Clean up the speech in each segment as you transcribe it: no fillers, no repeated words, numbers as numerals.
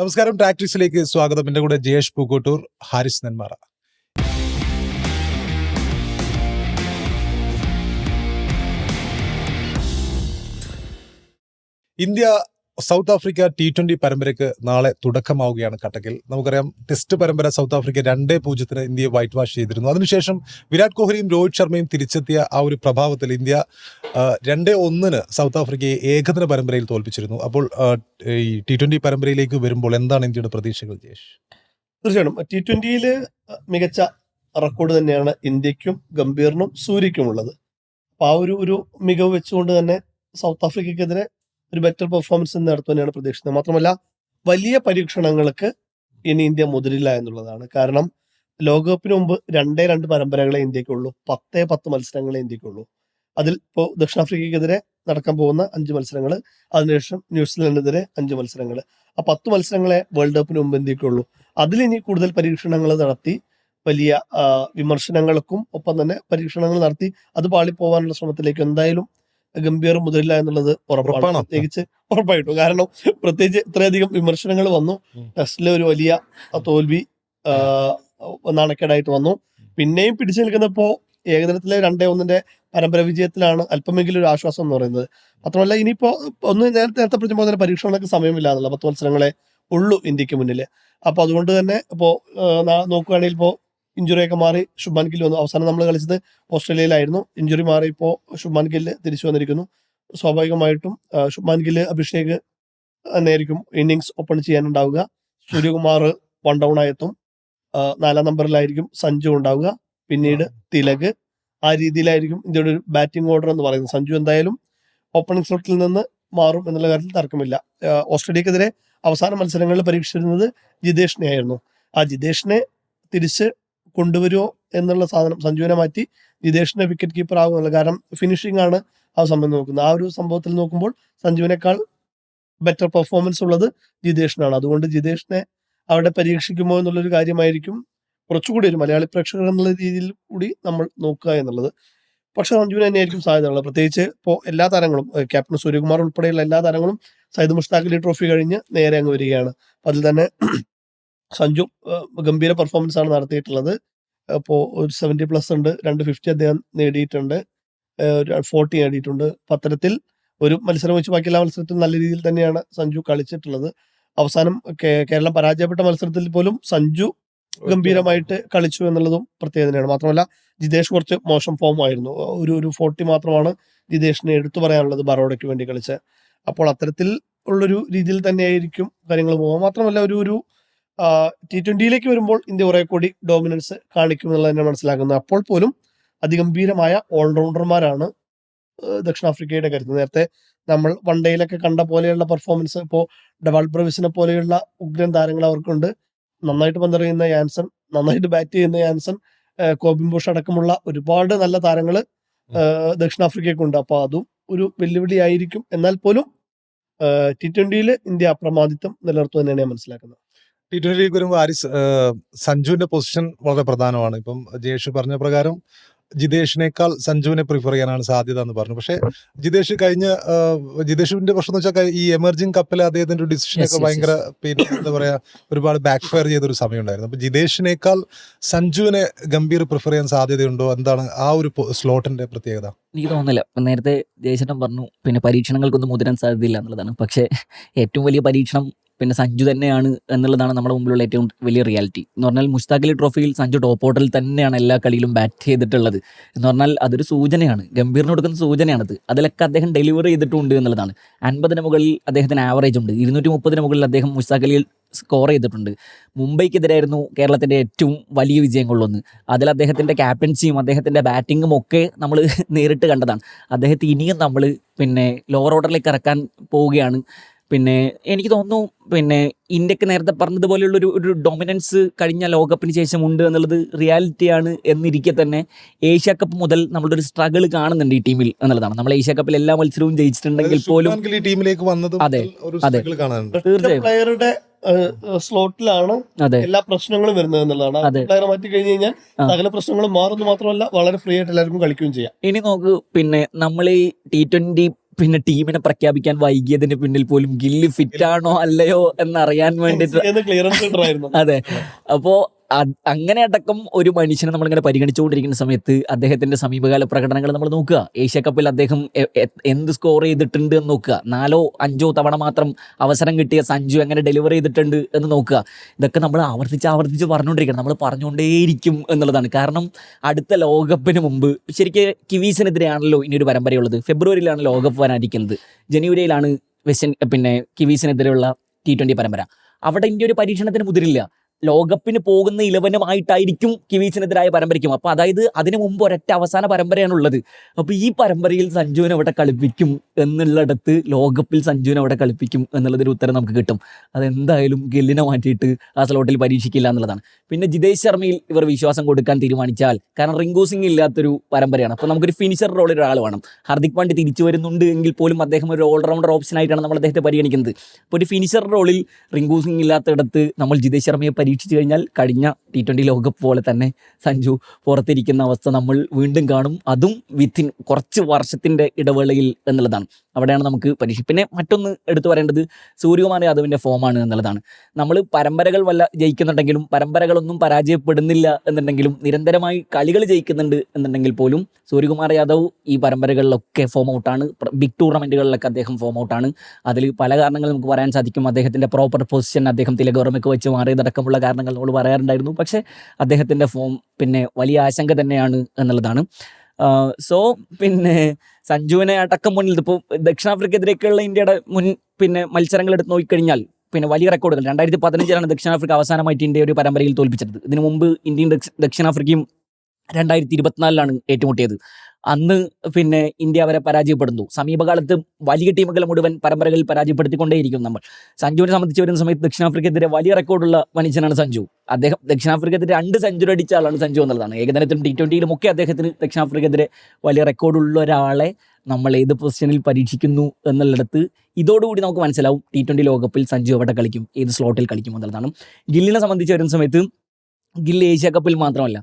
നമസ്കാരം, ടാക്ടിക്സിലേക്ക് സ്വാഗതം. എൻ്റെ കൂടെ Jayesh Pookkottoor, Haris Nenmara. India South Africa T20 പരമ്പരയ്ക്ക് നാളെ തുടക്കമാവുകയാണ് കട്ടക്കിൽ. നമുക്കറിയാം, ടെസ്റ്റ് പരമ്പര സൗത്ത് ആഫ്രിക്ക 2-0 ഇന്ത്യയെ വൈറ്റ് വാഷ് ചെയ്തിരുന്നു. അതിനുശേഷം വിരാട് കോഹ്ലിയും രോഹിത് ശർമ്മയും തിരിച്ചെത്തിയ ആ ഒരു പ്രഭാവത്തിൽ ഇന്ത്യ 2-1 സൗത്ത് ആഫ്രിക്കയെ ഏകദിന പരമ്പരയിൽ തോൽപ്പിച്ചിരുന്നു. അപ്പോൾ ഈ T20 പരമ്പരയിലേക്ക് വരുമ്പോൾ എന്താണ് ഇന്ത്യയുടെ പ്രതീക്ഷകൾ, ജയേഷ്? തീർച്ചയായിട്ടും T20 മികച്ച റെക്കോർഡ് തന്നെയാണ് ഇന്ത്യക്കും ഗംഭീറിനും സൂര്യക്കും ഉള്ളത്. അപ്പൊ ആ ഒരു മികവ് വെച്ചുകൊണ്ട് തന്നെ സൗത്ത് ആഫ്രിക്കക്കെതിരെ ഒരു ബെറ്റർ പെർഫോമൻസ് നടത്തു തന്നെയാണ് പ്രതീക്ഷിക്കുന്നത്. മാത്രമല്ല, വലിയ പരീക്ഷണങ്ങൾക്ക് ഇനി ഇന്ത്യ മുതിരില്ല എന്നുള്ളതാണ്. കാരണം ലോകകപ്പിന് മുമ്പ് 2 പരമ്പരകളെ ഇന്ത്യക്കുള്ളൂ, 10 മത്സരങ്ങളെ ഇന്ത്യക്കുള്ളൂ. അതിൽ ഇപ്പോൾ ദക്ഷിണാഫ്രിക്കയ്ക്കെതിരെ നടക്കാൻ പോകുന്ന 5 മത്സരങ്ങൾ, അതിനുശേഷം ന്യൂസിലൻഡിനെതിരെ 5 മത്സരങ്ങൾ. ആ 10 മത്സരങ്ങളെ വേൾഡ് കപ്പിന് മുമ്പ് ഇന്ത്യക്കുള്ളൂ. അതിലിനി കൂടുതൽ പരീക്ഷണങ്ങൾ നടത്തി വലിയ വിമർശനങ്ങൾക്കും ഒപ്പം തന്നെ പരീക്ഷണങ്ങൾ നടത്തി അത് പാളിപ്പോവാനുള്ള ശ്രമത്തിലേക്ക് എന്തായാലും ഗംഭീർ മുതിരില്ല എന്നുള്ളത് ഉറപ്പാണ്. ഉറപ്പായിട്ടും. കാരണം പ്രത്യേകിച്ച് ഇത്രയധികം വിമർശനങ്ങൾ വന്നു. ടെസ്റ്റിലെ ഒരു വലിയ തോൽവി നാണക്കേടായിട്ട് വന്നു. പിന്നെയും പിടിച്ചു നിൽക്കുന്നപ്പോ ഏകദിനത്തിലെ 2-1 പരമ്പര വിജയത്തിലാണ് അല്പമെങ്കിലും ഒരു ആശ്വാസം എന്ന് പറയുന്നത്. മാത്രമല്ല, ഇനിയിപ്പോ നേരത്തെ പറഞ്ഞപ്പോൾ തന്നെ പരീക്ഷണങ്ങൾക്ക് സമയമില്ല എന്നുള്ള 10 മത്സരങ്ങളെ ഉള്ളൂ ഇന്ത്യക്ക് മുന്നിൽ. അപ്പൊ അതുകൊണ്ട് തന്നെ ഇപ്പോ നോക്കുകയാണെങ്കിൽ ഇപ്പോ ഇഞ്ചുറിയൊക്കെ മാറി ശുഭ്മാൻ ഗിൽ വന്നു. അവസാനം നമ്മൾ കളിച്ചത് ഓസ്ട്രേലിയയിലായിരുന്നു. ഇഞ്ചുറി മാറി ഇപ്പോൾ ശുഭ്മാൻ ഗിൽ തിരിച്ചു വന്നിരിക്കുന്നു. സ്വാഭാവികമായിട്ടും ശുഭ്മാൻ ഗിൽ, അഭിഷേക് തന്നെയായിരിക്കും ഇന്നിങ്സ് ഓപ്പൺ ചെയ്യാനുണ്ടാവുക. സൂര്യകുമാർ 1 ഡൗൺ ആയെത്തും. 4-ാം നമ്പറിലായിരിക്കും സഞ്ജു ഉണ്ടാവുക. പിന്നീട് തിലക്. ആ രീതിയിലായിരിക്കും ഇന്ത്യയുടെ ഒരു ബാറ്റിംഗ് ഓർഡർ എന്ന് പറയുന്നത്. സഞ്ജു എന്തായാലും ഓപ്പണിംഗ് സ്ലോട്ടിൽ നിന്ന് മാറും എന്നുള്ള കാര്യത്തിൽ തർക്കമില്ല. ഓസ്ട്രേലിയക്കെതിരെ അവസാന മത്സരങ്ങളിൽ പരീക്ഷിച്ചിരുന്നത് ജിതേഷിനെ ആയിരുന്നു. ആ ജിതേഷിനെ തിരിച്ച് കൊണ്ടുവരുമോ എന്നുള്ള സാധനം, സഞ്ജുവിനെ മാറ്റി ജിതേഷിനെ വിക്കറ്റ് കീപ്പർ ആകുന്നുള്ള, കാരണം ഫിനിഷിംഗ് ആണ് ആ സമയം നോക്കുന്നത്. ആ ഒരു സംഭവത്തിൽ നോക്കുമ്പോൾ സഞ്ജുവിനേക്കാൾ ബെറ്റർ പെർഫോമൻസ് ഉള്ളത് ജിതേഷിനാണ്. അതുകൊണ്ട് ജിതേഷിനെ അവിടെ പരീക്ഷിക്കുമോ എന്നുള്ളൊരു കാര്യമായിരിക്കും കുറച്ചുകൂടി ഒരു മലയാളി പ്രേക്ഷകർ എന്നുള്ള രീതിയിൽ കൂടി നമ്മൾ നോക്കുക എന്നുള്ളത്. പക്ഷെ സഞ്ജുവിന് തന്നെയായിരിക്കും സാധ്യതയുള്ളത്. പ്രത്യേകിച്ച് ഇപ്പോൾ എല്ലാ താരങ്ങളും, ക്യാപ്റ്റൻ സൂര്യകുമാർ ഉൾപ്പെടെയുള്ള എല്ലാ താരങ്ങളും സയ്യിദ് മുഷ്താഖ് അലി ട്രോഫി കഴിഞ്ഞ് നേരെ അങ്ങ് വരികയാണ്. അതിൽ തന്നെ സഞ്ജു ഗംഭീര പെർഫോമൻസ് ആണ് നടത്തിയിട്ടുള്ളത്. ഇപ്പോൾ ഒരു 70+ ഉണ്ട്, 250 അദ്ദേഹം നേടിയിട്ടുണ്ട്, 40 നേടിയിട്ടുണ്ട്. അത്തരത്തിൽ ഒരു മത്സരം വെച്ച് ബാക്കി എല്ലാ മത്സരത്തിലും നല്ല രീതിയിൽ തന്നെയാണ് സഞ്ജു കളിച്ചിട്ടുള്ളത്. അവസാനം കേരളം പരാജയപ്പെട്ട മത്സരത്തിൽ പോലും സഞ്ജു ഗംഭീരമായിട്ട് കളിച്ചു എന്നുള്ളതും പ്രത്യേകതയാണ്. മാത്രമല്ല, ജിതേഷ് കുറച്ച് മോശം ഫോം ആയിരുന്നു. ഒരു 40 മാത്രമാണ് ജിതേഷിനെ എടുത്തു പറയാനുള്ളത് ബറോഡയ്ക്ക് വേണ്ടി കളിച്ച്. അപ്പോൾ അത്തരത്തിൽ ഉള്ളൊരു രീതിയിൽ തന്നെയായിരിക്കും കാര്യങ്ങൾ പോകുക. മാത്രമല്ല, ഒരു T20 വരുമ്പോൾ ഇന്ത്യ കുറെ കൂടി ഡോമിനൻസ് കാണിക്കും എന്നുള്ളത് തന്നെ മനസ്സിലാക്കുന്നത്. അപ്പോൾ പോലും അതിഗംഭീരമായ ഓൾറൗണ്ടർമാരാണ് ദക്ഷിണാഫ്രിക്കയുടെ കരുത്ത്. നേരത്തെ നമ്മൾ വൺഡേയിലൊക്കെ കണ്ട പോലെയുള്ള പെർഫോമൻസ് ഇപ്പോൾ ഡെവാൾ ബ്രവിസിനെ പോലെയുള്ള ഉഗ്രൻ താരങ്ങൾ അവർക്കുണ്ട്. നന്നായിട്ട് പന്തെറിയുന്ന യാൻസൺ, നന്നായിട്ട് ബാറ്റ് ചെയ്യുന്ന യാൻസൺ, കോബിൻ ബുഷ് അടക്കമുള്ള ഒരുപാട് നല്ല താരങ്ങൾ ദക്ഷിണാഫ്രിക്കയ്ക്കുണ്ട്. അപ്പോൾ അതും ഒരു വെല്ലുവിളി ആയിരിക്കും. എന്നാൽ പോലും T20 ഇന്ത്യ അപ്രമാദിത്വം നിലനിർത്തും തന്നെയാണ് ഞാൻ മനസ്സിലാക്കുന്നത്. T20 വരുമ്പോൾ ആരിസ്, സഞ്ജുവിന്റെ പൊസിഷൻ വളരെ പ്രധാനമാണ്. ഇപ്പം ജയേഷ് പറഞ്ഞ പ്രകാരം ജിതേഷിനേക്കാൾ സഞ്ജുവിനെ പ്രിഫർ ചെയ്യാനാണ് സാധ്യത എന്ന് പറഞ്ഞു. പക്ഷേ ജിതേഷിന്റെ പ്രശ്നം എന്ന് വെച്ചാൽ ഈ എമർജിംഗ് കപ്പിലെ അദ്ദേഹത്തിന്റെ ഒരു ഡിസിഷനൊക്കെ ഭയങ്കര, പിന്നെ എന്താ പറയാ, ഒരുപാട് ബാക്ക് ഫയർ ചെയ്തൊരു സമയം ഉണ്ടായിരുന്നു. അപ്പൊ ജിതേഷിനേക്കാൾ സഞ്ജുവിനെ ഗംഭീർ പ്രിഫർ ചെയ്യാൻ സാധ്യതയുണ്ടോ? എന്താണ് ആ ഒരു സ്ലോട്ടിന്റെ പ്രത്യേകത? എനിക്ക് തോന്നുന്നില്ല. നേരത്തെ ജയചേട്ടൻ പറഞ്ഞു പിന്നെ പരീക്ഷണങ്ങൾക്കൊന്നും മുതിരാൻ സാധ്യതയില്ല എന്നുള്ളതാണ്. പക്ഷേ ഏറ്റവും വലിയ പരീക്ഷണം പിന്നെ സഞ്ജു തന്നെയാണ് എന്നുള്ളതാണ് നമ്മുടെ മുമ്പിലുള്ള ഏറ്റവും വലിയ റിയാലിറ്റി. എന്ന് പറഞ്ഞാൽ മുഷ്താഖ് അലി ട്രോഫിയിൽ സഞ്ജു ടോപ്പ് ഓർഡറിൽ തന്നെയാണ് എല്ലാ കളിയിലും ബാറ്റ് ചെയ്തിട്ടുള്ളത്. എന്ന് പറഞ്ഞാൽ അതൊരു സൂചനയാണ്, ഗംഭീറിന് കൊടുക്കുന്ന സൂചനയാണത്. അതിലൊക്കെ അദ്ദേഹം ഡെലിവറി ചെയ്തിട്ടുണ്ട് എന്നുള്ളതാണ്. 50 മുകളിൽ അദ്ദേഹത്തിന് ആവറേജ് ഉണ്ട്, 230 മുകളിൽ അദ്ദേഹം മുഷ്താഖ് അലിയിൽ സ്കോർ ചെയ്തിട്ടുണ്ട്. മുംബൈക്കെതിരായിരുന്നു കേരളത്തിൻ്റെ ഏറ്റവും വലിയ വിജയങ്ങളിലൊന്ന്. അതിൽ അദ്ദേഹത്തിൻ്റെ ക്യാപ്റ്റൻസിയും അദ്ദേഹത്തിൻ്റെ ബാറ്റിങ്ങും ഒക്കെ നമ്മൾ നേരിട്ട് കണ്ടതാണ്. അദ്ദേഹത്തെ ഇനിയും നമ്മൾ പിന്നെ ലോവർ ഓർഡറിലേക്ക് ഇറക്കാൻ പോവുകയാണ്. പിന്നെ എനിക്ക് തോന്നുന്നു പിന്നെ ഇന്ത്യക്ക് നേരത്തെ പറഞ്ഞതുപോലെയുള്ളൊരു ഡൊമിനൻസ് കഴിഞ്ഞ ലോകകപ്പിന് ശേഷം ഉണ്ട് എന്നുള്ളത് റിയാലിറ്റിയാണ്. എന്നിരിക്കെ തന്നെ ഏഷ്യ കപ്പ് മുതൽ നമ്മളൊരു സ്ട്രഗിൾ കാണുന്നുണ്ട് ഈ ടീമിൽ എന്നുള്ളതാണ്. നമ്മൾ ഏഷ്യ കപ്പിൽ എല്ലാ മത്സരവും ജയിച്ചിട്ടുണ്ടെങ്കിൽ പോലും അതെ അതെ തീർച്ചയായും സ്ലോട്ടിലാണ് എല്ലാ പ്രശ്നങ്ങളും വരുന്നത് എന്നുള്ളതാണ്. പ്ലെയർ മാറ്റി കഴിഞ്ഞ് കഴിഞ്ഞാൽ സകല പ്രശ്നങ്ങളും മാറുന്നു. മാത്രമല്ല, വളരെ ഫ്രീ ആയിട്ട് എല്ലാവർക്കും കളിക്കുകയും ചെയ്യാം. ഇനി നോക്ക്, പിന്നെ നമ്മൾ ഈ T20 പിന്നെ ടീമിനെ പ്രഖ്യാപിക്കാൻ വൈകിയതിന് പിന്നിൽ പോലും ഗില്ല് ഫിറ്റാണോ അല്ലയോ എന്നറിയാൻ വേണ്ടിയിട്ട് ക്ലിയറൻസ് കിട്ടണമായിരുന്നു. അതെ. അപ്പോ അങ്ങനെ അടക്കം ഒരു മനുഷ്യനെ നമ്മളിങ്ങനെ പരിഗണിച്ചുകൊണ്ടിരിക്കുന്ന സമയത്ത് അദ്ദേഹത്തിന്റെ സമീപകാല പ്രകടനങ്ങൾ നമ്മൾ നോക്കുക. ഏഷ്യ കപ്പിൽ അദ്ദേഹം എന്ത് സ്കോർ ചെയ്തിട്ടുണ്ട് എന്ന് നോക്കുക. 4 or 5 തവണ മാത്രം അവസരം കിട്ടിയ സഞ്ജു എങ്ങനെ ഡെലിവർ ചെയ്തിട്ടുണ്ട് എന്ന് നോക്കുക. ഇതൊക്കെ നമ്മൾ ആവർത്തിച്ച് പറഞ്ഞുകൊണ്ടിരിക്കണം, നമ്മൾ പറഞ്ഞുകൊണ്ടേയിരിക്കും എന്നുള്ളതാണ്. കാരണം അടുത്ത ലോകകപ്പിന് മുമ്പ് ശരിക്കും കിവീസിനെതിരെയാണല്ലോ ഇനി ഒരു പരമ്പരയുള്ളത്. ഫെബ്രുവരിയിലാണ് ലോകകപ്പ് വരാനിരിക്കുന്നത്. ജനുവരിയിലാണ് കിവീസിനെതിരെയുള്ള T20 പരമ്പര. അവിടെ ഇന്ത്യ ഒരു പരീക്ഷണത്തിന് മുതിരില്ല. ലോകകപ്പിന് പോകുന്ന 11 കിവീസിനെതിരായ പരമ്പരയ്ക്കും. അപ്പോൾ അതായത് അതിനു മുമ്പ് ഒരൊറ്റ അവസാന പരമ്പരയാണുള്ളത്. അപ്പോൾ ഈ പരമ്പരയിൽ സഞ്ജുവിനെ അവിടെ കളിപ്പിക്കും എന്നുള്ളിടത്ത് ലോകകപ്പിൽ സഞ്ജുവിനെ അവിടെ കളിപ്പിക്കും എന്നുള്ളതൊരു ഉത്തരം നമുക്ക് കിട്ടും. അതെന്തായാലും ഗില്ലിനെ മാറ്റിയിട്ട് ആ സ്ലോട്ടിൽ പരീക്ഷിക്കില്ല എന്നുള്ളതാണ്. പിന്നെ ജിതേഷ് ശർമ്മയിൽ ഇവർ വിശ്വാസം കൊടുക്കാൻ തീരുമാനിച്ചാൽ, കാരണം റിങ്കു സിംഗ് ഇല്ലാത്തൊരു പരമ്പരയാണ്, അപ്പോൾ നമുക്കൊരു ഫിനിഷർ റോളിൽ ഒരാൾ വേണം. ഹാർദിക് പാണ്ഡ്യ തിരിച്ചു വരുന്നുണ്ട് എങ്കിൽ പോലും അദ്ദേഹം ഒരു ഓൾറൗണ്ടർ ഓപ്ഷനായിട്ടാണ് നമ്മൾ അദ്ദേഹത്തെ പരിഗണിക്കുന്നത്. അപ്പോൾ ഒരു ഫിനിഷർ റോളിൽ റിങ്കു സിംഗ് ഇല്ലാത്തിടത്ത് നമ്മൾ ജിതേഷ് ശർമ്മയെ പരീക്ഷിച്ചു കഴിഞ്ഞാൽ കഴിഞ്ഞ T20 ലോകകപ്പ് പോലെ തന്നെ സഞ്ജു പുറത്തിരിക്കുന്ന അവസ്ഥ നമ്മൾ വീണ്ടും കാണും. അതും വിത്തിൻ കുറച്ച് വർഷത്തിൻ്റെ ഇടവേളയിൽ എന്നുള്ളതാണ്. അവിടെയാണ് നമുക്ക് പരീക്ഷ. പിന്നെ മറ്റൊന്ന് എടുത്തു പറയേണ്ടത് സൂര്യകുമാർ യാദവിൻ്റെ ഫോമാണ് എന്നുള്ളതാണ്. നമ്മൾ പരമ്പരകൾ ജയിക്കുന്നുണ്ടെങ്കിലും പരമ്പരകളൊന്നും പരാജയപ്പെടുന്നില്ല എന്നുണ്ടെങ്കിലും നിരന്തരമായി കളികൾ ജയിക്കുന്നുണ്ട് എന്നുണ്ടെങ്കിൽ പോലും സൂര്യകുമാർ യാദവ് ഈ പരമ്പരകളിലൊക്കെ ഫോം ഔട്ടാണ്. ബിഗ് ടൂർണമെൻറ്റുകളിലൊക്കെ അദ്ദേഹം ഫോം ഔട്ടാണ്. അതിൽ പല കാരണങ്ങൾ നമുക്ക് പറയാൻ സാധിക്കും. അദ്ദേഹത്തിൻ്റെ പ്രോപ്പർ പൊസിഷൻ അദ്ദേഹം തിലകവർമ്മയ്ക്ക് വെച്ച് മാറിയതടക്കമുള്ള കാരണങ്ങൾ നമ്മൾ പറയാറുണ്ടായിരുന്നു. പക്ഷേ അദ്ദേഹത്തിൻ്റെ ഫോം പിന്നെ വലിയ ആശങ്ക തന്നെയാണ് എന്നുള്ളതാണ്. സോ പിന്നെ സഞ്ജുവിനെ അടക്കം മുന്നിൽ ഇപ്പോൾ ദക്ഷിണാഫ്രിക്കെതിരെയൊക്കെയുള്ള ഇന്ത്യയുടെ പിന്നെ മത്സരങ്ങൾ എടുത്ത് നോക്കിക്കഴിഞ്ഞാൽ പിന്നെ വലിയ റെക്കോർഡുകൾ 2015 ദക്ഷിണാഫ്രിക്ക അവസാനമായിട്ട് ഇന്ത്യ ഒരു പരമ്പരയിൽ തോൽപ്പിച്ചത്. ഇതിനു മുമ്പ് ഇന്ത്യയും ദക്ഷിണാഫ്രിക്കയും 2024 ഏറ്റുമുട്ടിയത്. അന്ന് പിന്നെ ഇന്ത്യ അവരെ പരാജയപ്പെടുന്നു. സമീപകാലത്ത് വലിയ ടീമുകളെ മുഴുവൻ പരമ്പരകളിൽ പരാജയപ്പെടുത്തിക്കൊണ്ടേയിരിക്കും നമ്മൾ. സഞ്ജുവിനെ സംബന്ധിച്ച് വരുന്ന സമയത്ത് ദക്ഷിണാഫ്രിക്കെതിരെ വലിയ റെക്കോർഡുള്ള മനുഷ്യനാണ് സഞ്ജു. അദ്ദേഹം ദക്ഷിണാഫ്രിക്കെതിരെ 2 സെഞ്ചുറി അടിച്ച ആളാണ് സഞ്ജു എന്നുള്ളതാണ്. ഏകദിനത്തിലും T20യിലും ഒക്കെ അദ്ദേഹത്തിന് ദക്ഷിണാഫ്രിക്കെതിരെ വലിയ റെക്കോർഡുള്ള ഒരാളെ നമ്മൾ ഏത് പൊസിഷനിൽ പരീക്ഷിക്കുന്നു എന്നുള്ളിടത്ത് ഇതോടുകൂടി നമുക്ക് മനസ്സിലാവും T20 ലോകകപ്പിൽ സഞ്ജു എവിടെ കളിക്കും, ഏത് സ്ലോട്ടിൽ കളിക്കും എന്നുള്ളതാണ്. ഗില്ലിനെ സംബന്ധിച്ച് വരുന്ന സമയത്ത് ഗില്ല് ഏഷ്യ കപ്പിൽ മാത്രമല്ല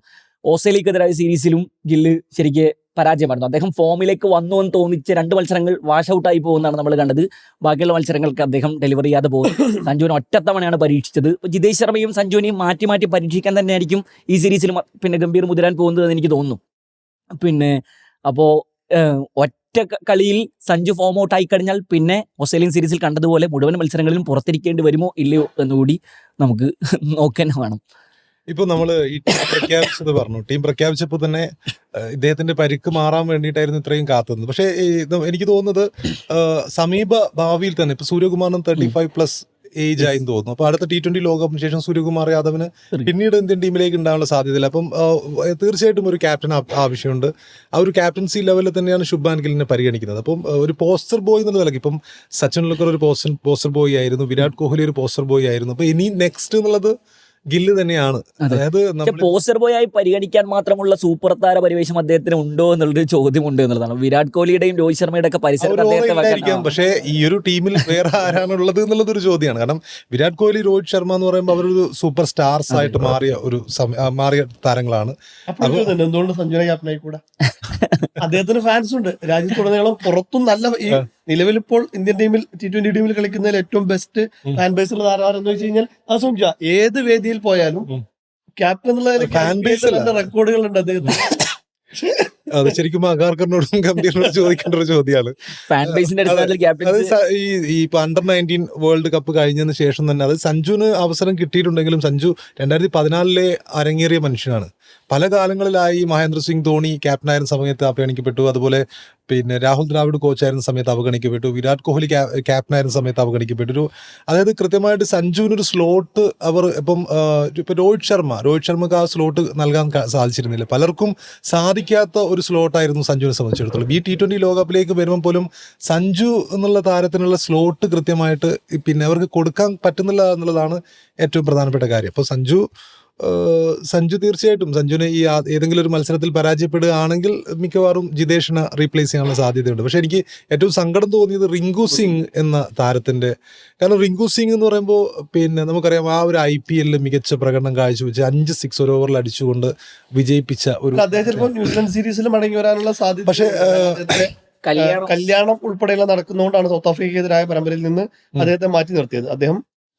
ഓസ്ട്രേലിയക്കെതിരായ സീരീസിലും ഗില്ല് ശരിക്ക് പരാജയമായിരുന്നു. അദ്ദേഹം ഫോമിലേക്ക് വന്നു എന്ന് തോന്നിച്ച് 2 മത്സരങ്ങൾ വാഷ് ഔട്ടായി പോകുന്നതാണ് നമ്മൾ കണ്ടത്. ബാക്കിയുള്ള മത്സരങ്ങൾക്ക് അദ്ദേഹം ഡെലിവറി ചെയ്യാതെ പോകും. സഞ്ജുവിനെ ഒറ്റത്തവണയാണ് പരീക്ഷിച്ചത്. ഇപ്പോൾ ജിതേഷ് ശർമ്മയും സഞ്ജുവിനെയും മാറ്റി പരീക്ഷിക്കാൻ തന്നെയായിരിക്കും ഈ സീരീസിൽ പിന്നെ ഗംഭീർ മുതിരാൻ പോകുന്നത് എന്ന് എനിക്ക് തോന്നുന്നു. പിന്നെ അപ്പോൾ ഒറ്റ കളിയിൽ സഞ്ജു ഫോം ഔട്ട് ആയി കഴിഞ്ഞാൽ പിന്നെ ഓസ്ട്രേലിയൻ സീരീസിൽ കണ്ടതുപോലെ മുഴുവൻ മത്സരങ്ങളിലും പുറത്തിരിക്കേണ്ടി വരുമോ ഇല്ലയോ എന്നുകൂടി നമുക്ക് നോക്കാൻ വേണം. ഇപ്പോൾ നമ്മൾ ഈ ടീം പ്രഖ്യാപിച്ചത് പറഞ്ഞു. ടീം പ്രഖ്യാപിച്ചപ്പോൾ തന്നെ ഇദ്ദേഹത്തിന്റെ പരിക്ക് മാറാൻ വേണ്ടിയിട്ടായിരുന്നു ഇത്രയും കാത്തുന്നത്. പക്ഷേ എനിക്ക് തോന്നുന്നത് സമീപ ഭാവിയിൽ തന്നെ ഇപ്പൊ സൂര്യകുമാറിന് 35+ ഏജ് ആയെന്ന് തോന്നുന്നു. അപ്പോൾ അടുത്ത T20 ലോകകപ്പിന് ശേഷം സൂര്യകുമാർ യാദവിന് പിന്നീട് ഇന്ത്യൻ ടീമിലേക്ക് ഉണ്ടാകാനുള്ള സാധ്യതയില്ല. അപ്പം തീർച്ചയായിട്ടും ഒരു ക്യാപ്റ്റൻ ആവശ്യമുണ്ട്. ആ ഒരു ക്യാപ്റ്റൻസി ലെവലിൽ തന്നെയാണ് ശുഭ്മാൻ ഗില്ലിനെ പരിഗണിക്കുന്നത്. അപ്പം ഒരു പോസ്റ്റർ ബോയ് എന്നുള്ള നിലയ്ക്ക് ഇപ്പം സച്ചിൻ ടെണ്ടുൽക്കർ ഒരു പോസ്റ്റർ ബോയ് ആയിരുന്നു, വിരാട് കോഹ്ലി ഒരു പോസ്റ്റർ ബോയ് ആയിരുന്നു. അപ്പോൾ ഇനി നെക്സ്റ്റ് എന്നുള്ളത് ഗില്ല് തന്നെയാണ്. അതായത് പോസ്റ്റർ ബോയ് ആയി പരിഗണിക്കാൻ മാത്രമുള്ള സൂപ്പർ താര പരിവേഷം അദ്ദേഹത്തിന് ഉണ്ടോ എന്നുള്ളൊരു ചോദ്യമുണ്ട് എന്നുള്ളതാണ്. വിരാട് കോഹ്ലിയുടെയും രോഹിത് ശർമ്മയുടെ ഒക്കെ പരിസരം. പക്ഷേ ഈ ഒരു ടീമിൽ വേറെ ആരാണുള്ളത് എന്നുള്ളതൊരു ചോദ്യമാണ്. കാരണം വിരാട് കോഹ്ലി, രോഹിത് ശർമ്മ എന്ന് പറയുമ്പോൾ അവരൊരു സൂപ്പർ സ്റ്റാർസ് ആയിട്ട് മാറിയ താരങ്ങളാണ്. എന്തുകൊണ്ട് സഞ്ജുവിനെ ക്യാപ്റ്റനായി കൂടാ? അദ്ദേഹത്തിന് ഫാൻസ് ഉണ്ട് രാജ്യത്തുടനീളം. പുറത്തും നല്ല ഈ നിലവിലിപ്പോൾ ഇന്ത്യൻ ടീമിൽ T20 ടീമിൽ കളിക്കുന്നതിൽ ഏറ്റവും ബെസ്റ്റ് ഫാൻ ബേസ് ഉള്ള താരമാരെന്ന് വെച്ച് കഴിഞ്ഞാൽ അത് സഞ്ജു. ഏത് വേദിയിൽ പോയാലും ക്യാപ്റ്റൻ എന്നുള്ള റെക്കോർഡുകളുണ്ട് അദ്ദേഹത്തിന്. അത് ശരിക്കും അഗാർക്കറിനോടും ഗംഭീറിനോടും ചോദിക്കേണ്ട ഒരു ചോദ്യമാണ്. ഈ അണ്ടർ-19 വേൾഡ് കപ്പ് കഴിഞ്ഞതിന് ശേഷം തന്നെ അത് സഞ്ജുവിന് അവസരം കിട്ടിയിട്ടുണ്ടെങ്കിലും സഞ്ജു 2014 അരങ്ങേറിയ മനുഷ്യനാണ്. പല കാലങ്ങളിലായി മഹേന്ദ്ര സിംഗ് ധോണി ക്യാപ്റ്റനായിരുന്ന സമയത്ത് അവഗണിക്കപ്പെട്ടു. അതുപോലെ പിന്നെ രാഹുൽ ദ്രാവിഡ് കോച്ചായിരുന്ന സമയത്ത് അവഗണിക്കപ്പെട്ടു. വിരാട് കോഹ്ലി ക്യാപ്റ്റനായിരുന്ന സമയത്ത് അവഗണിക്കപ്പെട്ടു. അതായത് കൃത്യമായിട്ട് സഞ്ജുവിനൊരു സ്ലോട്ട് അവർ ഇപ്പം രോഹിത് ശർമ്മക്ക് ആ സ്ലോട്ട് നൽകാൻ സാധിച്ചിരുന്നില്ല. പലർക്കും സാധിക്കാത്ത ഒരു സ്ലോട്ടായിരുന്നു സഞ്ജുവിനെ സംബന്ധിച്ചിടത്തോളം. ഈ T20 ലോകകപ്പിലേക്ക് വരുമ്പോൾ പോലും സഞ്ജു എന്നുള്ള താരത്തിനുള്ള സ്ലോട്ട് കൃത്യമായിട്ട് പിന്നെ അവർക്ക് കൊടുക്കാൻ പറ്റുന്നില്ല എന്നുള്ളതാണ് ഏറ്റവും പ്രധാനപ്പെട്ട കാര്യം. അപ്പോൾ സഞ്ജു തീർച്ചയായിട്ടും സഞ്ജുവിനെ ഈ ഏതെങ്കിലും ഒരു മത്സരത്തിൽ പരാജയപ്പെടുകയാണെങ്കിൽ മിക്കവാറും ജിതേഷിനെ റീപ്ലേസ് ചെയ്യാനുള്ള സാധ്യതയുണ്ട്. പക്ഷേ എനിക്ക് ഏറ്റവും സങ്കടം തോന്നിയത് റിങ്കു സിംഗ് എന്ന താരത്തിൻ്റെ. കാരണം റിങ്കു സിംഗ് എന്ന് പറയുമ്പോൾ പിന്നെ നമുക്കറിയാം ആ ഒരു IPL മികച്ച പ്രകടനം കാഴ്ചവെച്ച് 5 6 ഒരു ഓവറിൽ അടിച്ചുകൊണ്ട് വിജയിപ്പിച്ച ഒരു ന്യൂസിലൻഡ് സീരീസിൽ മടങ്ങി വരാനുള്ള സാധ്യത. പക്ഷേ കല്യാണം ഉൾപ്പെടെയുള്ള നടക്കുന്നതുകൊണ്ടാണ് സൗത്ത് ആഫ്രിക്കയ്ക്കെതിരായ പരമ്പരയിൽ നിന്ന് അദ്ദേഹത്തെ മാറ്റി നിർത്തിയത്. അദ്ദേഹം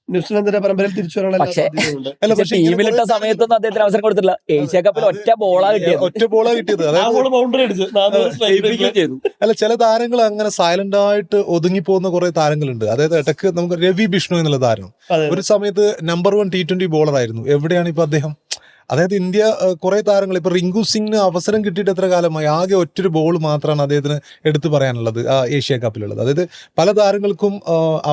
ന്യൂസിലൻഡിന്റെ പരമ്പരയിൽ തിരിച്ചു വരാനുള്ള പക്ഷേ സാധ്യതയുണ്ട്. അല്ല പക്ഷേ ഇങ്ങനെ ടീമിലിട്ട കുറേ സമയത്തൊന്നും അദ്ദേഹത്തിന് അവസരം കൊടുത്തില്ല. ഏഷ്യ കപ്പിൽ ഒറ്റ ബോളാ കിട്ടിയത്. ഒറ്റ ബോളാ കിട്ടിയത്. അതായത് ബൗണ്ടറി അടിച്ചു 400 strike rate ല്. ജയിപ്പിക്കുകയും ചെയ്തു. അല്ല ചില താരങ്ങൾ അങ്ങനെ സൈലന്റ് ആയിട്ട് ഒതുങ്ങിപ്പോകുന്ന കുറെ താരങ്ങളുണ്ട്. അതായത് ഇടയ്ക്ക് നമുക്ക് രവി ബിഷ്ണു എന്നുള്ള താരം അതെ, ഒരു സമയത്ത് നമ്പർ 1 T20 ബോളർ ആയിരുന്നു. എവിടെയാണ് ഇപ്പൊ അദ്ദേഹം? അതായത് ഇന്ത്യ കുറെ താരങ്ങൾ ഇപ്പൊ റിങ്കു സിംഗിന് അവസരം കിട്ടിയിട്ട് എത്ര കാലമായി? ആകെ ഒറ്റൊരു ബോൾ മാത്രമാണ് അദ്ദേഹത്തിന് എടുത്തു പറയാനുള്ളത് ഏഷ്യ കപ്പിലുള്ളത്. അതായത് പല താരങ്ങൾക്കും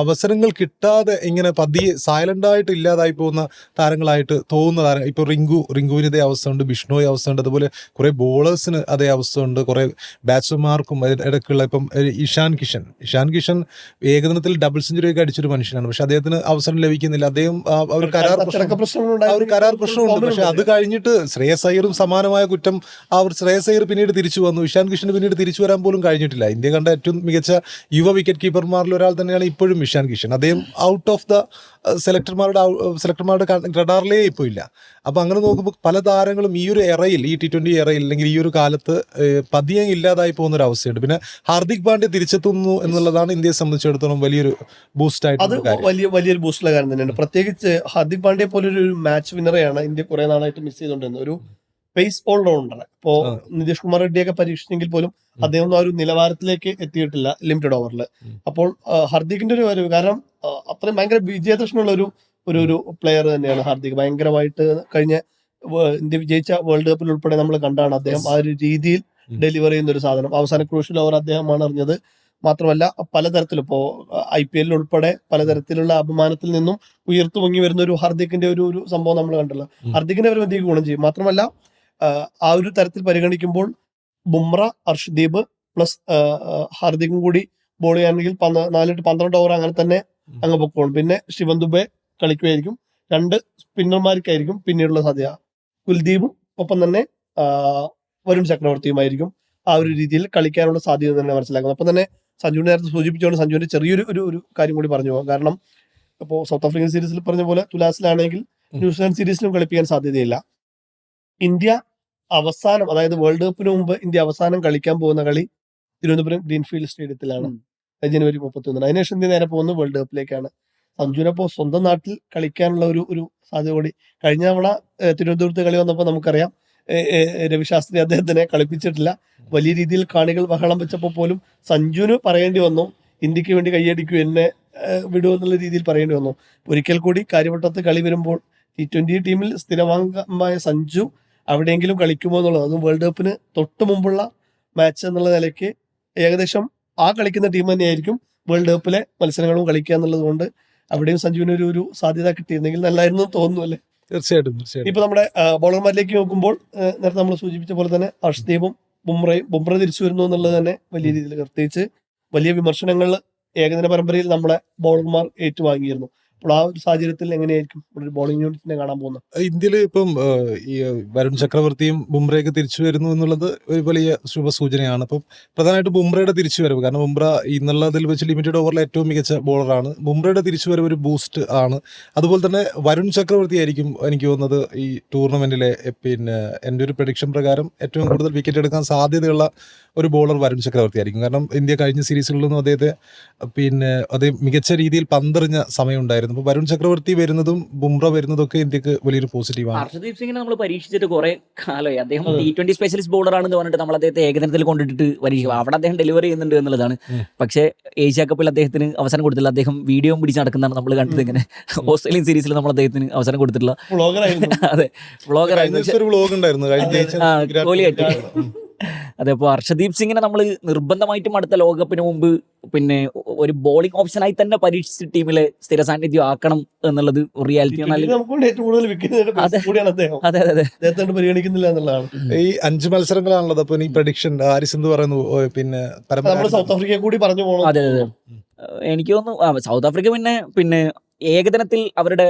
അവസരങ്ങൾ കിട്ടാതെ ഇങ്ങനെ പതിയെ സൈലന്റ് ആയിട്ട് ഇല്ലാതായി പോകുന്ന താരങ്ങളായിട്ട് തോന്നുന്ന താരം. ഇപ്പൊ റിങ്കുവിന് ഇതേ അവസ്ഥ ഉണ്ട്, ബിഷ്ണുവിന് അവസ്ഥ ഉണ്ട്, അതുപോലെ കുറെ ബോളേഴ്സിന് അതേ അവസ്ഥ ഉണ്ട്, കുറെ ബാറ്റ്സ്മാൻമാർക്കും ഇടയ്ക്കുള്ള ഇപ്പം ഇഷാൻ കിഷൻ ഏകദിനത്തിൽ ഡബിൾ സെഞ്ചുറി ഒക്കെ അടിച്ചൊരു മനുഷ്യനാണ്. പക്ഷെ അദ്ദേഹത്തിന് അവസരം ലഭിക്കുന്നില്ല. അദ്ദേഹം ഒരു കരാർ പ്രശ്നമുണ്ട്. പക്ഷെ അത് കഴിഞ്ഞിട്ട് ശ്രേയസ് അയ്യറും സമാനമായ കുറ്റം ശ്രേയസ് അയ്യർ പിന്നീട് തിരിച്ചു വന്നു. ഇഷാൻ കിഷന് പിന്നീട് തിരിച്ചു വരാൻ പോലും കഴിഞ്ഞിട്ടില്ല. ഇന്ത്യ കണ്ട ഏറ്റവും മികച്ച യുവ വിക്കറ്റ് കീപ്പർമാരിൽ ഒരാൾ തന്നെയാണ് ഇപ്പോഴും ഇഷാൻ കിഷൻ. അദ്ദേഹം ഔട്ട് ഓഫ് ദ സെലക്ടർമാരുടെ റഡാറിലേ ഇപ്പോൾ ഇല്ല. അപ്പൊ അങ്ങനെ നോക്കുമ്പോൾ പല താരങ്ങളും ഈ ഒരു എറയിൽ, ഈ T20 എറയിൽ അല്ലെങ്കിൽ ഈ ഒരു കാലത്ത് പതിയെ ഇല്ലാതായി പോകുന്ന ഒരു അവസ്ഥയുണ്ട്. പിന്നെ ഹാർദിക് പാണ്ഡ്യ തിരിച്ചെത്തുന്നു എന്നുള്ളതാണ് ഇന്ത്യയെ സംബന്ധിച്ചിടത്തോളം വലിയൊരു ബൂസ്റ്റ് അത് ആയിട്ട് വലിയൊരു ബൂസ്റ്റുള്ള കാര്യം തന്നെയാണ്. പ്രത്യേകിച്ച് ഹാർദിക് പാണ്ഡ്യ പോലൊരു മാച്ച് വിന്നറെയാണ് ഇന്ത്യ കുറെ നാളായിട്ട് മിസ് ചെയ്തുകൊണ്ടിരുന്നത്. ഒരു പേസ് ഓൾറൗണ്ടർ. ഇപ്പോ നിതീഷ് കുമാർ റെഡ്ഡിയൊക്കെ പരീക്ഷിച്ചെങ്കിൽ പോലും അദ്ദേഹം ഒന്നും ആ ഒരു നിലവാരത്തിലേക്ക് എത്തിയിട്ടില്ല ലിമിറ്റഡ് ഓവറിൽ. അപ്പോൾ ഹാർദിക്കിന്റെ ഒരു വരവ്, കാരണം അത്രയും ഭയങ്കര വിജയതൃഷ്ണയുള്ള ഒരു പ്ലെയർ തന്നെയാണ് ഹാർദിക്. ഭയങ്കരമായിട്ട് കഴിഞ്ഞ ഇന്ത്യ വിജയിച്ച വേൾഡ് കപ്പിൽ ഉൾപ്പെടെ നമ്മൾ കണ്ടാണ് അദ്ദേഹം ആ ഒരു രീതിയിൽ ഡെലിവർ ചെയ്യുന്ന ഒരു സാധനം. അവസാന ക്രൂഷ്യൽ ഓവർ അദ്ദേഹമാണ് അറിഞ്ഞത്. മാത്രമല്ല പലതരത്തിലും ഇപ്പോ IPL ഉൾപ്പെടെ പലതരത്തിലുള്ള അപമാനത്തിൽ നിന്നും ഉയർത്തു പൊങ്ങി വരുന്ന ഒരു ഹാർദിക്കിന്റെ ഒരു സംഭവം നമ്മൾ കണ്ടല്ലോ. ഹാർദിക്കിന്റെ ഒരു വലിയ ഗുണം ചെയ്യും. മാത്രമല്ല ആ ഒരു തരത്തിൽ പരിഗണിക്കുമ്പോൾ ബുംറ, അർഷ്ദീപ് പ്ലസ് ഹാർദിക്കും കൂടി ബോൾ ചെയ്യുകയാണെങ്കിൽ 4 to 12 ഓവർ അങ്ങനെ തന്നെ അങ്ങ് പൊക്കോളും. പിന്നെ ശിവൻ ദുബെ കളിക്കുകയായിരിക്കും. 2 സ്പിന്നർമാർക്കായിരിക്കും പിന്നീടുള്ള സാധ്യത. കുൽദീപും ഒപ്പം തന്നെ വരുൺ ചക്രവർത്തിയുമായിരിക്കും ആ ഒരു രീതിയിൽ കളിക്കാനുള്ള സാധ്യത തന്നെ മനസ്സിലാക്കുന്നത്. ഒപ്പം തന്നെ സഞ്ജുവിനെ നേരത്തെ സൂചിപ്പിച്ചുകൊണ്ട് സഞ്ജുവിന്റെ ചെറിയൊരു ഒരു കാര്യം കൂടി പറഞ്ഞു പോകാം. കാരണം ഇപ്പോൾ സൗത്ത് ആഫ്രിക്കൻ സീരീസിൽ പറഞ്ഞ പോലെ തുലാസിലാണെങ്കിൽ ന്യൂസിലാൻഡ് സീരീസിലും കളിപ്പിക്കാൻ സാധ്യതയില്ല. ഇന്ത്യ അവസാനം, അതായത് വേൾഡ് കപ്പിന് മുമ്പ് ഇന്ത്യ അവസാനം കളിക്കാൻ പോകുന്ന കളി തിരുവനന്തപുരം ഗ്രീൻഫീൽഡ് സ്റ്റേഡിയത്തിലാണ് ജനുവരി 31. അതിനുശേഷം ഇന്ത്യ നേരെ പോകുന്നത് വേൾഡ് കപ്പിലേക്കാണ്. സഞ്ജുവിനപ്പോ സ്വന്തം നാട്ടിൽ കളിക്കാനുള്ള ഒരു സാധ്യത കൂടി. കഴിഞ്ഞ തവണ തിരുവനന്തപുരത്ത് കളി വന്നപ്പോൾ നമുക്കറിയാം രവിശാസ്ത്രി അദ്ദേഹത്തിനെ കളിപ്പിച്ചിട്ടില്ല. വലിയ രീതിയിൽ കാണികൾ ബഹളം വെച്ചപ്പോൾ പോലും സഞ്ജുവിന് പറയേണ്ടി വന്നു, ഇന്ത്യക്ക് വേണ്ടി കൈയടിക്കൂ, എന്നെ വിടുമെന്നുള്ള രീതിയിൽ പറയേണ്ടി വന്നു. ഒരിക്കൽ കൂടി കാര്യവട്ടത്ത് കളി വരുമ്പോൾ T20 ടീമിൽ സ്ഥിരമായ സഞ്ജു അവിടെയെങ്കിലും കളിക്കുമോ എന്നുള്ളത്, അതും വേൾഡ് കപ്പിന് തൊട്ട് മുമ്പുള്ള മാച്ച് എന്നുള്ള നിലയ്ക്ക് ഏകദേശം ആ കളിക്കുന്ന ടീം തന്നെയായിരിക്കും വേൾഡ് കപ്പിലെ മത്സരങ്ങളും കളിക്കുക എന്നുള്ളത് കൊണ്ട് അവിടെയും സഞ്ജുവിന് ഒരു സാധ്യത കിട്ടിയിരുന്നെങ്കിൽ നല്ലായിരുന്നു തോന്നുന്നു അല്ലേ? തീർച്ചയായിട്ടും. ഇപ്പൊ നമ്മുടെ ബോളർമാരിലേക്ക് നോക്കുമ്പോൾ നേരത്തെ നമ്മൾ സൂചിപ്പിച്ച പോലെ തന്നെ അർഷ്ദീപും ബുംറ തിരിച്ചു വരുന്നു എന്നുള്ളത് തന്നെ വലിയ രീതിയിൽ, പ്രത്യേകിച്ച് വലിയ വിമർശനങ്ങൾ ഏകദിന പരമ്പരയിൽ നമ്മളെ ബോളർമാർ ഏറ്റുവാങ്ങിയിരുന്നു. അപ്പോൾ ആ ഒരു സാഹചര്യത്തിൽ എങ്ങനെയായിരിക്കും ഒരു ബോളിംഗ് യൂണിറ്റിനെ കാണാൻ പോകുന്നത്? ഇന്ത്യയില് ഇപ്പം ഈ വരുൺ ചക്രവർത്തിയും ബുംറയൊക്കെ തിരിച്ചു വരുന്നു എന്നുള്ളത് ഒരു വലിയ ശുഭസൂചനയാണ്. അപ്പം പ്രധാനമായിട്ട് ബുംറയുടെ തിരിച്ചു വരവ്, കാരണം ബുംറ ഇന്നുള്ളതിൽ വെച്ച് ലിമിറ്റഡ് ഓവറിലെ ഏറ്റവും മികച്ച ബോളറാണ്. ബുംറയുടെ തിരിച്ചു വരവ് ഒരു ബൂസ്റ്റ് ആണ്. അതുപോലെ തന്നെ വരുൺ ചക്രവർത്തി ആയിരിക്കും എനിക്ക് തോന്നുന്നത് ഈ ടൂർണമെന്റിലെ പിന്നെ എൻ്റെ ഒരു പ്രഡിക്ഷൻ പ്രകാരം ഏറ്റവും കൂടുതൽ വിക്കറ്റ് എടുക്കാൻ സാധ്യതയുള്ള ഒരു ബോളർ വരുൺ ചക്രവർത്തി ആയിരിക്കും. കാരണം ഇന്ത്യ കഴിഞ്ഞ സീരീസുകളിലൊന്നും അദ്ദേഹത്തെ അതേ മികച്ച രീതിയിൽ പന്തെറിഞ്ഞ സമയം ഉണ്ടായിരുന്നു. അപ്പോൾ വരുൺ ചക്രവർത്തി വരുന്നതും ബുംറ വരുന്നതൊക്കെ ഇന്ത്യക്ക് വലിയൊരു പോസിറ്റീവാണ്. ഹർഷദീപ് സിംഗിനെ നമ്മൾ പരീക്ഷിച്ചിട്ട് കുറെ കാലമായി. അദ്ദേഹം T20 സ്പെഷ്യലിസ്റ്റ് ബോളറാണെന്ന് പറഞ്ഞിട്ട് നമ്മൾ അദ്ദേഹത്തെ ഏകദിനത്തിൽ കൊണ്ടിട്ട് പരീക്ഷിക്കും. അവിടെ അദ്ദേഹം ഡെലിവറി ചെയ്യുന്നുണ്ട് എന്നുള്ളതാണ്. പക്ഷേ ഏഷ്യ കപ്പിൽ അദ്ദേഹത്തിന് അവസരം കൊടുത്തില്ല. അദ്ദേഹം വീഡിയോ പിടിച്ച് നടക്കുന്നതാണ് നമ്മൾ കണ്ടത്. ഇങ്ങനെ ഓസ്ട്രേലിയൻ സീരീസിൽ നമ്മൾ അദ്ദേഹത്തിന് അവസരം കൊടുത്തിട്ടില്ല. അതെ, കോഹ്ലിയായിട്ട്. അതെ, അപ്പോൾ ഹർഷദീപ് സിംഗിനെ നമ്മൾ നിർബന്ധമായിട്ടും അടുത്ത ലോകകപ്പിന് മുമ്പ് പിന്നെ ഒരു ബോളിംഗ് ഓപ്ഷനായി തന്നെ പരീക്ഷിച്ച് ടീമിലെ സ്ഥിര സാന്നിധ്യം ആക്കണം എന്നുള്ളത് റിയാലിറ്റി. പരിഗണിക്കുന്നില്ല എന്നുള്ളതാണ്. ഈ 5 മത്സരങ്ങളാണുള്ളത്. അപ്പൊ ഈ പ്രഡിക്ഷൻ ഹാരിസ് എന്ത് പറയുന്നു? പിന്നെ സൗത്ത് ആഫ്രിക്കയെ കൂടി പറഞ്ഞു പോകണം. അതെ, എനിക്ക് തോന്നുന്നു സൗത്ത് ആഫ്രിക്ക പിന്നെ ഏകദിനത്തിൽ അവരുടെ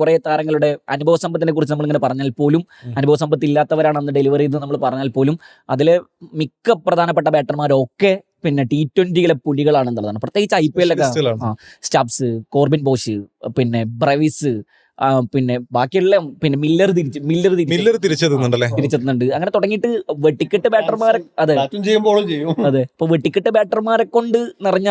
കുറെ താരങ്ങളുടെ അനുഭവ സമ്പത്തിനെ കുറിച്ച് നമ്മളിങ്ങനെ പറഞ്ഞാൽ പോലും, അനുഭവ സമ്പത്ത് ഇല്ലാത്തവരാണ് അന്ന് ഡെലിവറി ചെയ്ത് നമ്മൾ പറഞ്ഞാൽ പോലും, അതിലെ മിക്ക പ്രധാനപ്പെട്ട ബാറ്റർമാരൊക്കെ T20 പുലികളാണെന്നുള്ളതാണ്. പ്രത്യേകിച്ച് IPL Stubbs, Corbin Bosch, Brevis, പിന്നെ ബാക്കിയുള്ള പിന്നെ മില്ലർ തിരിച്ചെത്തുന്നുണ്ടല്ലേ? തിരിച്ചെത്തുന്നുണ്ട്. അങ്ങനെ തുടങ്ങിയിട്ട് വെട്ടിക്കെട്ട് ബാറ്റർമാരെ അതെ ബാറ്റും ചെയ്യും ബോളും ചെയ്യും. അതെ ഇപ്പൊ വെട്ടിക്കെട്ട് ബാറ്റർമാരെ കൊണ്ട് നിറഞ്ഞ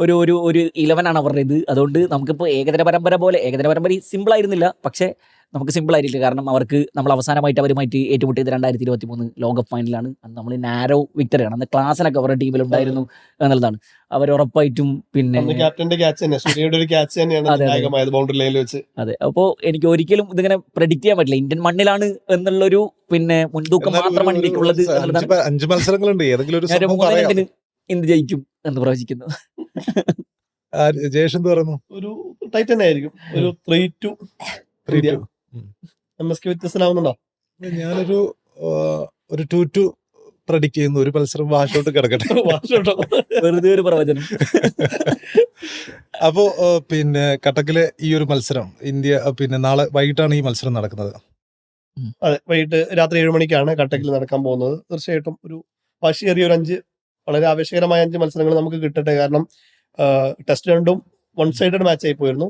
ഒരു ഒരു ഒരു 11 അവരുടെ ഇത്. അതുകൊണ്ട് നമുക്കിപ്പോൾ ഏകദിന പരമ്പര സിമ്പിൾ ആയിരുന്നില്ല, പക്ഷേ നമുക്ക് സിമ്പിൾ ആയിരിക്കില്ല. കാരണം അവർക്ക് നമ്മൾ അവസാനമായിട്ട് അവരുമായിട്ട് ഏറ്റുമുട്ടിയത് 2023 ലോകകപ്പ് ഫൈനലാണ്. അന്ന് നമ്മൾ നാരോ വിക്ടറിയാണ്. അന്ന് ക്ലാസ്സിനൊക്കെ അവരുടെ ടീമിലുണ്ടായിരുന്നു എന്നുള്ളതാണ്. അവർ ഉറപ്പായിട്ടും പിന്നെ ക്യാപ്റ്റന്റെ ക്യാച്ച് തന്നെ, സൂര്യയുടെ ഒരു ക്യാച്ച് തന്നെയാണ് അതെ. നായകമായത് ബൗണ്ടറി ലൈനിൽ വെച്ച്. അതെ അപ്പോൾ എനിക്ക് ഒരിക്കലും ഇതിങ്ങനെ പ്രെഡിക്റ്റ് ചെയ്യാൻ പറ്റില്ല. ഇന്ത്യൻ മണ്ണിലാണ് എന്നുള്ളൊരു പിന്നെ മുൻതൂക്കം എന്നാലും മാത്രമാണ് ഇന്ത്യക്കുള്ളത് എന്നുള്ളതാണ്. 5 മത്സരങ്ങളുണ്ട്. ഏതെങ്കിലും ഒരു ഞാൻ സംഭവം പറയാം. 3-2 ഇന്ത്യ ജയിക്കും എന്ന് പ്രവചിക്കുന്നു. ജയേഷ് എന്ത് പറയുന്നു? ഒരു ടൈറ്റ് തന്നെ ആയിരിക്കും. ഒരു 3-2 ഇന്ത്യ. 3-2. MSK വ്യത്യസ്തനാവുന്നുണ്ടോ? ഞാനൊരു 2-2 പ്രഡിക്റ്റ് ചെയ്യുന്നു. ഒരു മത്സരം വാഷോട്ട് കിടക്കട്ടെ. വാഷോട്ടോ. വെറുതെ ഒരു പ്രവചനം. അപ്പോ പിന്നെ കട്ടക്കിലെ ഈ ഒരു മത്സരം ഇന്ത്യ പിന്നെ നാളെ വൈകിട്ടാണ് ഈ മത്സരം നടക്കുന്നത്. അതെ, വൈകിട്ട് രാത്രി 7 മണിക്കാണ് കട്ടക്കിൽ നടക്കാൻ പോകുന്നത്. തീർച്ചയായിട്ടും ഒരു വാശിയേറിയ ഒരു 5 വളരെ ആവേശകരമായ 5 മത്സരങ്ങൾ നമുക്ക് കിട്ടട്ടെ. കാരണം ടെസ്റ്റ് രണ്ടും വൺ സൈഡഡ് മാച്ച് ആയി പോയിരുന്നു.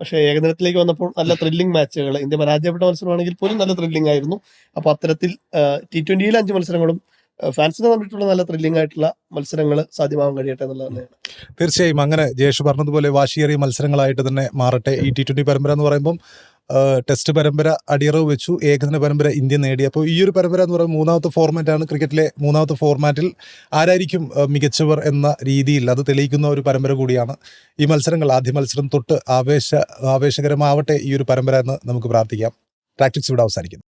പക്ഷേ ഏകദിനത്തിലേക്ക് വന്നപ്പോൾ നല്ല ത്രില്ലിംഗ് മാച്ചുകൾ, ഇന്ത്യ പരാജയപ്പെട്ട മത്സരമാണെങ്കിൽ പോലും നല്ല ത്രില്ലിംഗ് ആയിരുന്നു. അപ്പോൾ അത്തരത്തിൽ T20 5 മത്സരങ്ങളും ഫാൻസിനെ തന്നിട്ടുള്ള നല്ല ത്രില്ലിംഗ് ആയിട്ടുള്ള മത്സരങ്ങൾ സാധ്യമാവാൻ കഴിയട്ടെ എന്നുള്ളത് തന്നെയാണ്. തീർച്ചയായും അങ്ങനെ ജയേഷ് പറഞ്ഞതുപോലെ വാശിയേറിയ മത്സരങ്ങളായിട്ട് തന്നെ മാറട്ടെ. ഈ T20 പരമ്പര എന്ന് പറയുമ്പം ടെസ്റ്റ് പരമ്പര അടിയറവ് വെച്ചു, ഏകദിന പരമ്പര ഇന്ത്യ നേടി. അപ്പോൾ ഈ ഒരു പരമ്പര എന്ന് പറയുമ്പോൾ 3ാമത്തെ ഫോർമാറ്റാണ്. ക്രിക്കറ്റിലെ 3ാമത്തെ ഫോർമാറ്റിൽ ആരായിരിക്കും മികച്ചവർ എന്ന രീതിയിൽ അത് തെളിയിക്കുന്ന ഒരു പരമ്പര കൂടിയാണ് ഈ മത്സരങ്ങൾ. ആദ്യ മത്സരം തൊട്ട് ആവേശകരമാവട്ടെ ഈ ഒരു പരമ്പര എന്ന് നമുക്ക് പ്രാർത്ഥിക്കാം. ടാക്ടിക്സ് ഇവിടെ അവസാനിക്കുന്നു.